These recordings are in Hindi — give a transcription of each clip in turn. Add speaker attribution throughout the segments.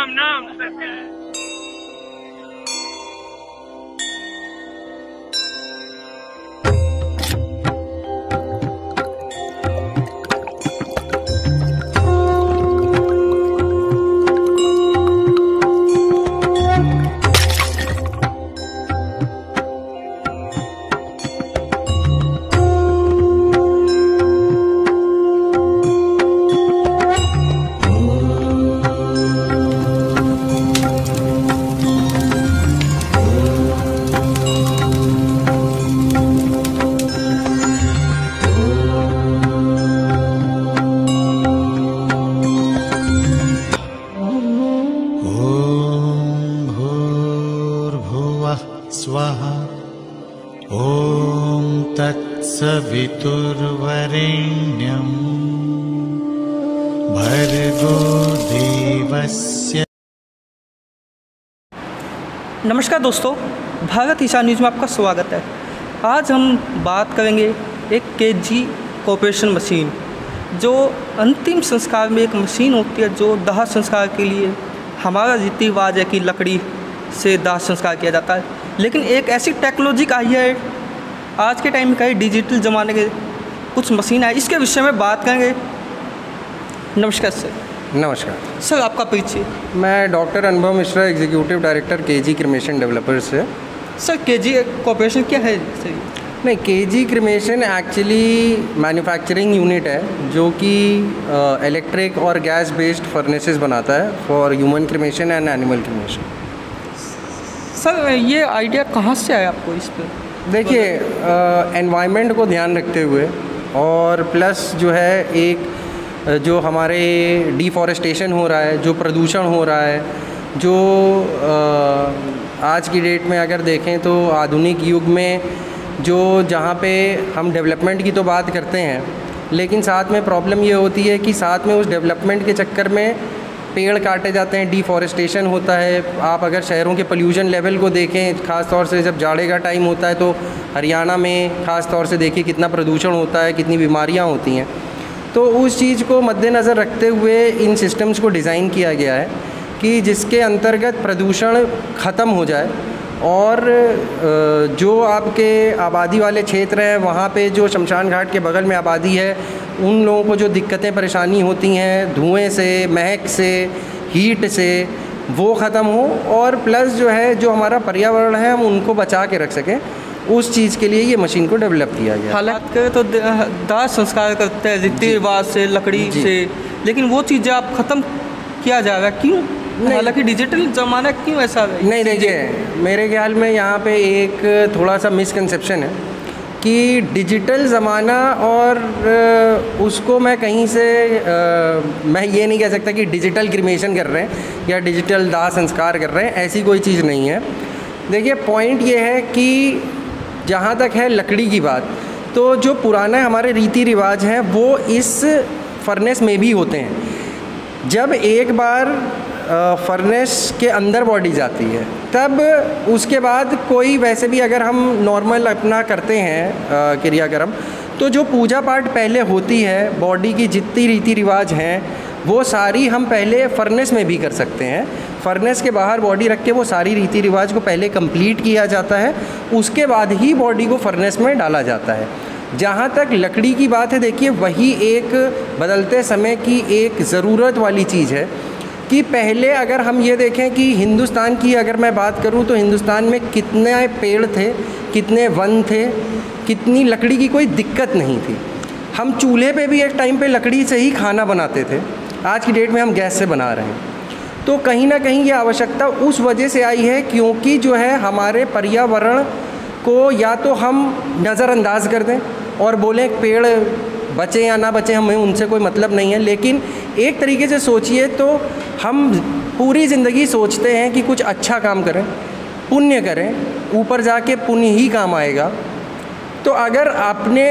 Speaker 1: राम नाम सत्य है।
Speaker 2: स्वाहा ॐ तत्सवितुर्वरेण्यं भर्गो देवस्य।
Speaker 3: नमस्कार दोस्तों, भारत ईशा न्यूज़ में आपका स्वागत है। आज हम बात करेंगे एक केजी कॉर्पोरेशन मशीन, जो अंतिम संस्कार में एक मशीन होती है जो दाह संस्कार के लिए हमारा रीति रिवाज है कि लकड़ी से दाह संस्कार किया जाता है, लेकिन एक ऐसी टेक्नोलॉजी आई है आज के टाइम में कहीं डिजिटल ज़माने के कुछ मशीन है, इसके विषय में बात करेंगे। नमस्कार सर।
Speaker 4: नमस्कार
Speaker 3: सर, आपका परिचय।
Speaker 4: मैं डॉक्टर अनुभव Mishra, executive director KG cremation developers से।
Speaker 3: सर, केजी कॉर्पोरेशन क्या है सर?
Speaker 4: नहीं, KG cremation actually manufacturing unit है जो कि इलेक्ट्रिक और गैस बेस्ड फर्नेसेस बनाता है for human cremation and animal cremation.
Speaker 3: Sir, ये आइडिया कहाँ से आया आपको इस पर?
Speaker 4: देखिए, एनवायरनमेंट को ध्यान रखते हुए और प्लस जो है एक जो हमारे डिफॉरेस्टेशन हो रहा है, जो प्रदूषण हो रहा है, जो आज की डेट में अगर देखें तो आधुनिक युग में जो जहाँ पे हम डेवलपमेंट की तो बात करते हैं, लेकिन साथ में प्रॉब्लम ये होती है कि साथ में उस डेवलपमेंट के चक्कर में पेड़ काटे जाते हैं, डिफॉरेस्टेशन होता है। आप अगर शहरों के पोल्यूशन लेवल को देखें, ख़ास तौर से जब जाड़े का टाइम होता है तो हरियाणा में ख़ास तौर से देखिए कितना प्रदूषण होता है, कितनी बीमारियां होती हैं। तो उस चीज़ को मद्देनज़र रखते हुए इन सिस्टम्स को डिज़ाइन किया गया है कि जिसके अंतर्गत प्रदूषण ख़त्म हो जाए और जो आपके आबादी वाले क्षेत्र हैं वहाँ पे जो शमशान घाट के बगल में आबादी है उन लोगों को जो दिक्कतें परेशानी होती हैं धुएं से, महक से, हीट से, वो ख़त्म हो और प्लस जो है जो हमारा पर्यावरण है हम उनको बचा के रख सकें, उस चीज़ के लिए ये मशीन को डेवलप किया गया।
Speaker 3: हालांकि तो दाह संस्कार करते हैं रीति रिवाज से, लकड़ी से, लेकिन वो चीज़ें आप ख़त्म किया जा रहा है, क्यों? हालांकि डिजिटल ज़माना क्यों ऐसा है?
Speaker 4: नहीं देखिए, मेरे ख्याल में यहाँ पे एक थोड़ा सा मिसकंसेप्शन है कि डिजिटल ज़माना और उसको मैं कहीं से मैं ये नहीं कह सकता कि डिजिटल क्रिमेशन कर रहे हैं या डिजिटल दाह संस्कार कर रहे हैं, ऐसी कोई चीज़ नहीं है। देखिए, पॉइंट ये है कि जहाँ तक है लकड़ी की बात, तो जो पुराने हमारे रीति रिवाज हैं वो इस फर्नेस में भी होते हैं। जब एक बार फर्नेस के अंदर बॉडी जाती है तब उसके बाद कोई वैसे भी अगर हम नॉर्मल अपना करते हैं क्रियाक्रम, तो जो पूजा पाठ पहले होती है, बॉडी की जितनी रीति रिवाज हैं वो सारी हम पहले फर्नेस में भी कर सकते हैं। फर्नेस के बाहर बॉडी रख के वो सारी रीति रिवाज को पहले कंप्लीट किया जाता है, उसके बाद ही बॉडी को फर्नेस में डाला जाता है। जहाँ तक लकड़ी की बात है, देखिए वही एक बदलते समय की एक ज़रूरत वाली चीज़ है कि पहले अगर हम ये देखें कि हिंदुस्तान की अगर मैं बात करूं तो हिंदुस्तान में कितने पेड़ थे, कितने वन थे, कितनी लकड़ी की कोई दिक्कत नहीं थी। हम चूल्हे पे भी एक टाइम पे लकड़ी से ही खाना बनाते थे, आज की डेट में हम गैस से बना रहे हैं। तो कहीं ना कहीं ये आवश्यकता उस वजह से आई है क्योंकि जो है हमारे पर्यावरण को या तो हम नज़रअंदाज कर दें और बोलें पेड़ बचे या ना बचे हमें उनसे कोई मतलब नहीं है, लेकिन एक तरीके से सोचिए तो हम पूरी ज़िंदगी सोचते हैं कि कुछ अच्छा काम करें, पुण्य करें, ऊपर जाके पुण्य ही काम आएगा। तो अगर अपने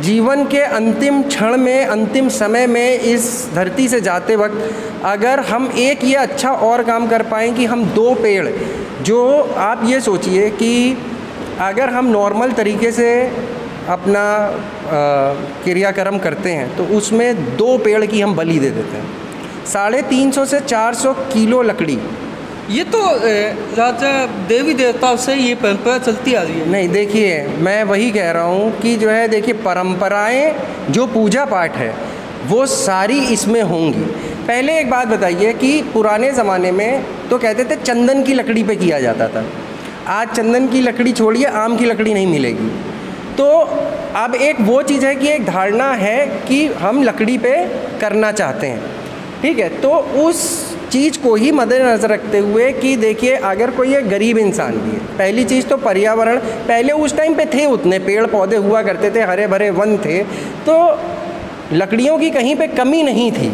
Speaker 4: जीवन के अंतिम क्षण में, अंतिम समय में इस धरती से जाते वक्त अगर हम एक ये अच्छा और काम कर पाएँ कि हम 2 पेड़, जो आप ये सोचिए कि अगर हम नॉर्मल तरीके से अपना क्रियाक्रम करते हैं तो उसमें 2 पेड़ की हम बलि दे देते हैं, 350 से 400 किलो लकड़ी।
Speaker 3: ये तो राजा देवी देवताओं से ये परंपरा चलती आ रही है।
Speaker 4: नहीं देखिए, मैं वही कह रहा हूँ कि जो है देखिए, परंपराएं जो पूजा पाठ है वो सारी इसमें होंगी। पहले एक बात बताइए कि पुराने ज़माने में तो कहते थे चंदन की लकड़ी पे किया जाता था। आज चंदन की लकड़ी छोड़िए, आम की लकड़ी नहीं मिलेगी। तो अब एक वो चीज़ है कि एक धारणा है कि हम लकड़ी पे करना चाहते हैं, ठीक है। तो उस चीज़ को ही मद्देनज़र रखते हुए कि देखिए, अगर कोई एक गरीब इंसान भी है, पहली चीज़ तो पर्यावरण, पहले उस टाइम पे थे उतने पेड़ पौधे हुआ करते थे, हरे भरे वन थे, तो लकड़ियों की कहीं पे कमी नहीं थी।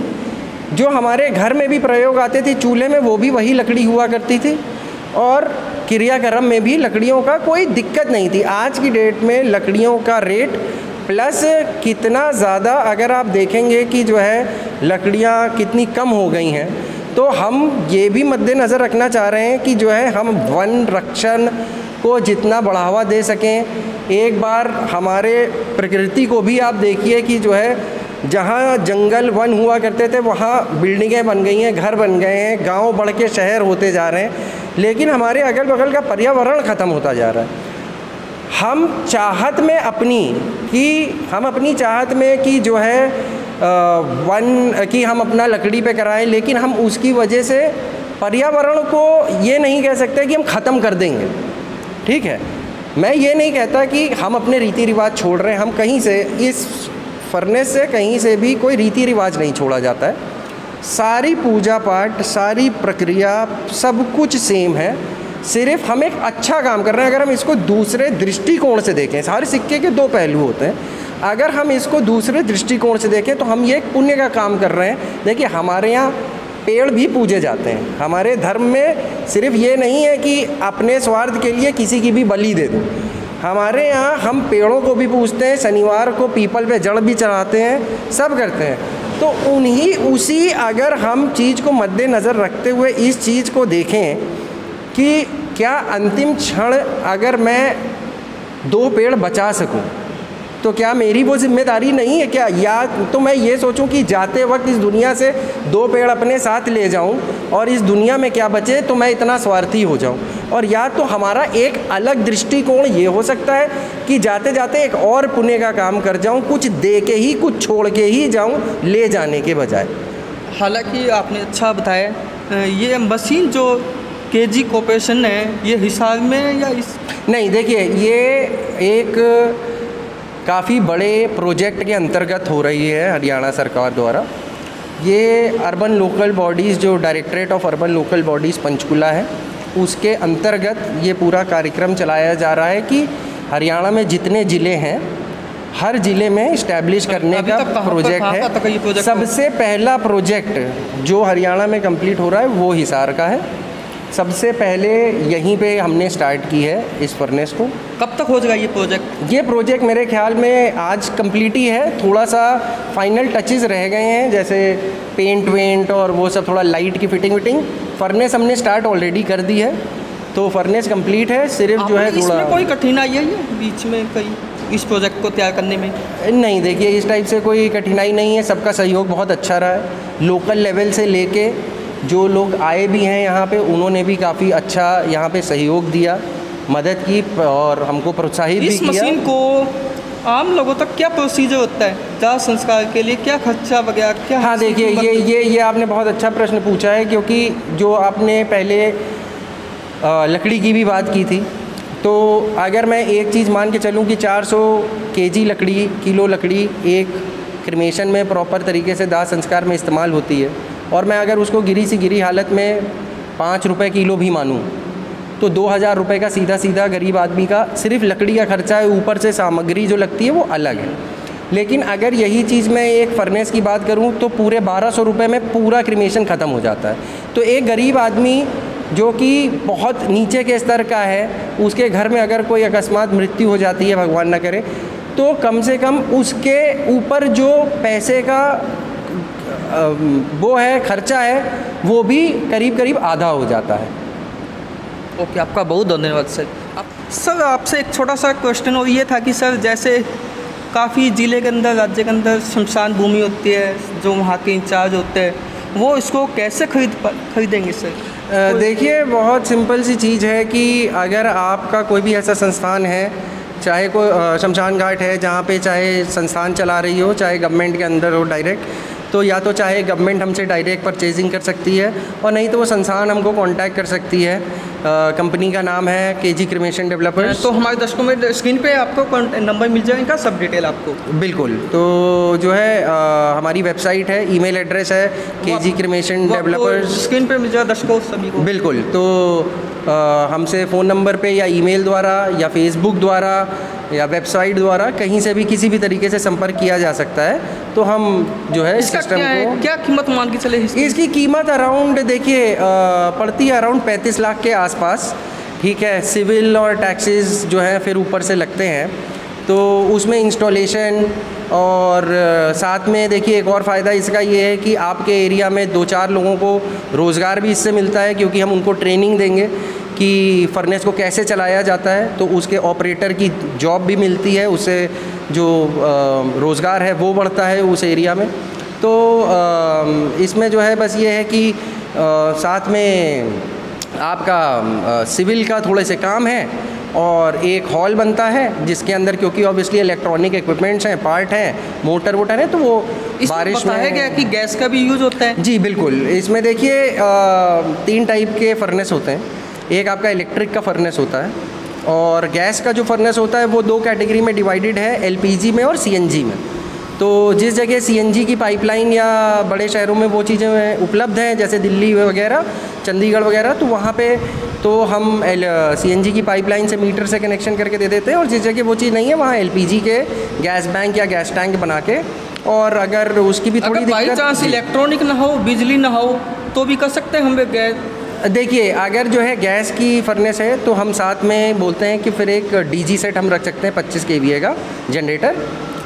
Speaker 4: जो हमारे घर में भी प्रयोग आते थे चूल्हे में, वो भी वही लकड़ी हुआ करती थी, और क्रियाक्रम में भी लकड़ियों का कोई दिक्कत नहीं थी। आज की डेट में लकड़ियों का रेट प्लस कितना ज़्यादा, अगर आप देखेंगे कि जो है लकड़ियाँ कितनी कम हो गई हैं, तो हम ये भी मद्देनज़र रखना चाह रहे हैं कि जो है हम वन रक्षण को जितना बढ़ावा दे सकें। एक बार हमारे प्रकृति को भी आप देखिए कि जो है जहाँ जंगल वन हुआ करते थे वहाँ बिल्डिंगें बन गई हैं, घर बन गए हैं, गांव बढ़ के शहर होते जा रहे हैं, लेकिन हमारे अगल बगल का पर्यावरण ख़त्म होता जा रहा है। हम चाहत में अपनी चाहत में कि जो है वन कि हम अपना लकड़ी पे कराएं, लेकिन हम उसकी वजह से पर्यावरण को ये नहीं कह सकते कि हम ख़त्म कर देंगे, ठीक है। मैं ये नहीं कहता कि हम अपने रीति रिवाज छोड़ रहे हैं, हम कहीं से इस फर्नेस से कहीं से भी कोई रीति रिवाज नहीं छोड़ा जाता है। सारी पूजा पाठ, सारी प्रक्रिया, सब कुछ सेम है, सिर्फ हम एक अच्छा काम कर रहे हैं। अगर हम इसको दूसरे दृष्टिकोण से देखें, हर सिक्के के दो पहलू होते हैं, अगर हम इसको दूसरे दृष्टिकोण से देखें तो हम ये एक पुण्य का काम कर रहे हैं। देखिए, हमारे यहाँ पेड़ भी पूजे जाते हैं। हमारे धर्म में सिर्फ ये नहीं है कि अपने स्वार्थ के लिए किसी की भी बलि दे दो, हमारे यहाँ हम पेड़ों को भी पूजते हैं, शनिवार को पीपल पे जड़ भी चढ़ाते हैं, सब करते हैं। तो उसी अगर हम चीज़ को मद्देनज़र रखते हुए इस चीज़ को देखें कि क्या अंतिम क्षण अगर मैं 2 पेड़ बचा सकूं, तो क्या मेरी वो जिम्मेदारी नहीं है क्या? या तो मैं ये सोचूं कि जाते वक्त इस दुनिया से 2 पेड़ अपने साथ ले जाऊं और इस दुनिया में क्या बचे तो मैं इतना स्वार्थी हो जाऊं। और या तो हमारा एक अलग दृष्टिकोण ये हो सकता है कि जाते जाते एक और पुण्य का काम कर जाऊं, कुछ दे के ही, कुछ छोड़ के ही जाऊं, ले जाने के बजाय।
Speaker 3: हालांकि आपने अच्छा बताया, ये मशीन जो केजी कॉर्पोरेशन है, ये हिसार में या इस
Speaker 4: नहीं, देखिए ये एक काफ़ी बड़े प्रोजेक्ट के अंतर्गत हो रही है हरियाणा सरकार द्वारा। ये अर्बन लोकल बॉडीज़, जो directorate of urban local bodies Panchkula है, उसके अंतर्गत ये पूरा कार्यक्रम चलाया जा रहा है कि हरियाणा में जितने ज़िले हैं, हर ज़िले में इस्टेब्लिश करने का प्रोजेक्ट है। सबसे पहला प्रोजेक्ट जो हरियाणा में कंप्लीट हो रहा है वो हिसार का है। सबसे पहले यहीं पे हमने स्टार्ट की है इस फर्नेस को।
Speaker 3: कब तक हो जाएगा ये प्रोजेक्ट?
Speaker 4: ये प्रोजेक्ट मेरे ख्याल में आज कंप्लीट ही है, थोड़ा सा फाइनल टचेस रह गए हैं, जैसे पेंट वेंट और वो सब, थोड़ा लाइट की फिटिंग। फर्नेस हमने स्टार्ट ऑलरेडी कर दी है, तो फर्नेस कंप्लीट है, सिर्फ जो है थोड़ा।
Speaker 3: कोई कठिनाई है ये बीच में कहीं इस प्रोजेक्ट को तैयार करने में?
Speaker 4: नहीं, देखिए इस टाइप से कोई कठिनाई नहीं है, सबका सहयोग बहुत अच्छा रहा है। लोकल लेवल से लेके जो लोग आए भी हैं यहाँ पे, उन्होंने भी काफ़ी अच्छा यहाँ पे सहयोग दिया, मदद की और हमको प्रोत्साहित भी किया।
Speaker 3: इस मशीन को आम लोगों तक क्या प्रोसीजर होता है दाह संस्कार के लिए, क्या खर्चा वगैरह क्या?
Speaker 4: हाँ, देखिए ये आपने बहुत अच्छा प्रश्न पूछा है, क्योंकि जो आपने पहले लकड़ी की भी बात की थी, तो अगर मैं एक चीज़ मान के चलूँ कि 400 किलो लकड़ी एक क्रिमेशन में प्रॉपर तरीके से दाह संस्कार में इस्तेमाल होती है, और मैं अगर उसको गिरी सी गिरी हालत में 5 रुपये किलो भी मानूँ, तो 2000 रुपये का सीधा गरीब आदमी का सिर्फ लकड़ी का खर्चा है, ऊपर से सामग्री जो लगती है वो अलग है। लेकिन अगर यही चीज़ मैं एक फर्नेस की बात करूं तो पूरे 1200 रुपये में पूरा क्रिमेशन ख़त्म हो जाता है। तो एक गरीब आदमी जो कि बहुत नीचे के स्तर का है, उसके घर में अगर कोई अकस्मात मृत्यु हो जाती है, भगवान न करे, तो कम से कम उसके ऊपर जो पैसे का वो है खर्चा है, वो भी करीब आधा हो जाता है।
Speaker 3: ओके, आपका बहुत धन्यवाद सर। सर आपसे एक छोटा सा क्वेश्चन और ये था कि सर जैसे काफ़ी ज़िले के अंदर, राज्य के अंदर शमशान भूमि होती है, जो वहाँ के इंचार्ज होते हैं वो इसको कैसे खरीदेंगे सर?
Speaker 4: देखिए, बहुत सिंपल सी चीज़ है कि अगर आपका कोई भी ऐसा संस्थान है, चाहे कोई शमशान घाट है जहाँ पे चाहे संस्थान चला रही हो, चाहे गवर्नमेंट के अंदर हो डायरेक्ट, तो या तो चाहे गवर्नमेंट हमसे डायरेक्ट परचेजिंग कर सकती है और नहीं तो वो संस्थान हमको कांटेक्ट कर सकती है। कंपनी का नाम है केजी क्रिमेशन डेवलपर्स।
Speaker 3: तो हमारे दर्शकों में स्क्रीन पे आपको नंबर मिल जाएगा, सब डिटेल आपको।
Speaker 4: बिल्कुल। तो जो है हमारी वेबसाइट है, ईमेल एड्रेस है केजी क्रिमेशन डेवलपर्स,
Speaker 3: स्क्रीन पे मिल जाएगा दर्शकों सभी को।
Speaker 4: बिल्कुल। तो हमसे फ़ोन नंबर पे या ईमेल द्वारा या फेसबुक द्वारा या वेबसाइट द्वारा कहीं से भी किसी भी तरीके से संपर्क किया जा सकता है। तो हम जो है सिस्टम को,
Speaker 3: क्या कीमत मान के चले
Speaker 4: इसकी कीमत अराउंड देखिए पड़ती है अराउंड 35 लाख के आसपास। ठीक है, सिविल और टैक्सेस जो है फिर ऊपर से लगते हैं, तो उसमें इंस्टॉलेशन और साथ में देखिए एक और फ़ायदा इसका ये है कि आपके एरिया में 2-4 लोगों को रोज़गार भी इससे मिलता है, क्योंकि हम उनको ट्रेनिंग देंगे कि फर्नेस को कैसे चलाया जाता है, तो उसके ऑपरेटर की जॉब भी मिलती है, उससे जो रोज़गार है वो बढ़ता है उस एरिया में। तो इसमें जो है बस ये है कि साथ में आपका सिविल का थोड़े से काम है और एक हॉल बनता है जिसके अंदर, क्योंकि ऑब्वियसली इलेक्ट्रॉनिक इक्विपमेंट्स हैं, पार्ट हैं, मोटर वोटर है, तो वो बारिश में
Speaker 3: बताया गया कि गैस का भी यूज़ होता है।
Speaker 4: जी बिल्कुल। इसमें देखिए 3 टाइप के फर्नेस होते हैं। एक आपका इलेक्ट्रिक का फर्नेस होता है और गैस का जो फर्नेस होता है वो 2 कैटेगरी में डिवाइडेड है, एलपीजी में और सीएनजी में। तो जिस जगह सीएनजी की पाइपलाइन या बड़े शहरों में वो चीज़ें उपलब्ध हैं, जैसे दिल्ली वगैरह, चंडीगढ़ वगैरह, तो वहाँ पे तो हम सीएनजी की पाइपलाइन से मीटर से कनेक्शन करके दे देते हैं, और जिस जगह वो चीज़ नहीं है वहाँ एलपीजी के गैस बैंक या गैस टैंक बना के, और अगर उसकी भी थोड़ी
Speaker 3: बाई चांस इलेक्ट्रॉनिक ना हो, बिजली ना हो, तो भी कर सकते हैं हम गैस।
Speaker 4: देखिए अगर जो है गैस की फर्नेस है तो हम साथ में बोलते हैं कि फिर एक डीजी सेट हम रख सकते हैं 25 kVA का जनरेटर।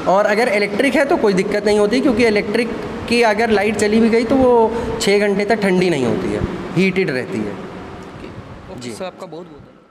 Speaker 4: और अगर इलेक्ट्रिक है तो कोई दिक्कत नहीं होती, क्योंकि इलेक्ट्रिक की अगर लाइट चली भी गई तो वो 6 घंटे तक ठंडी नहीं होती है, हीटेड रहती है।
Speaker 3: जी सर, आपका बहुत बहुत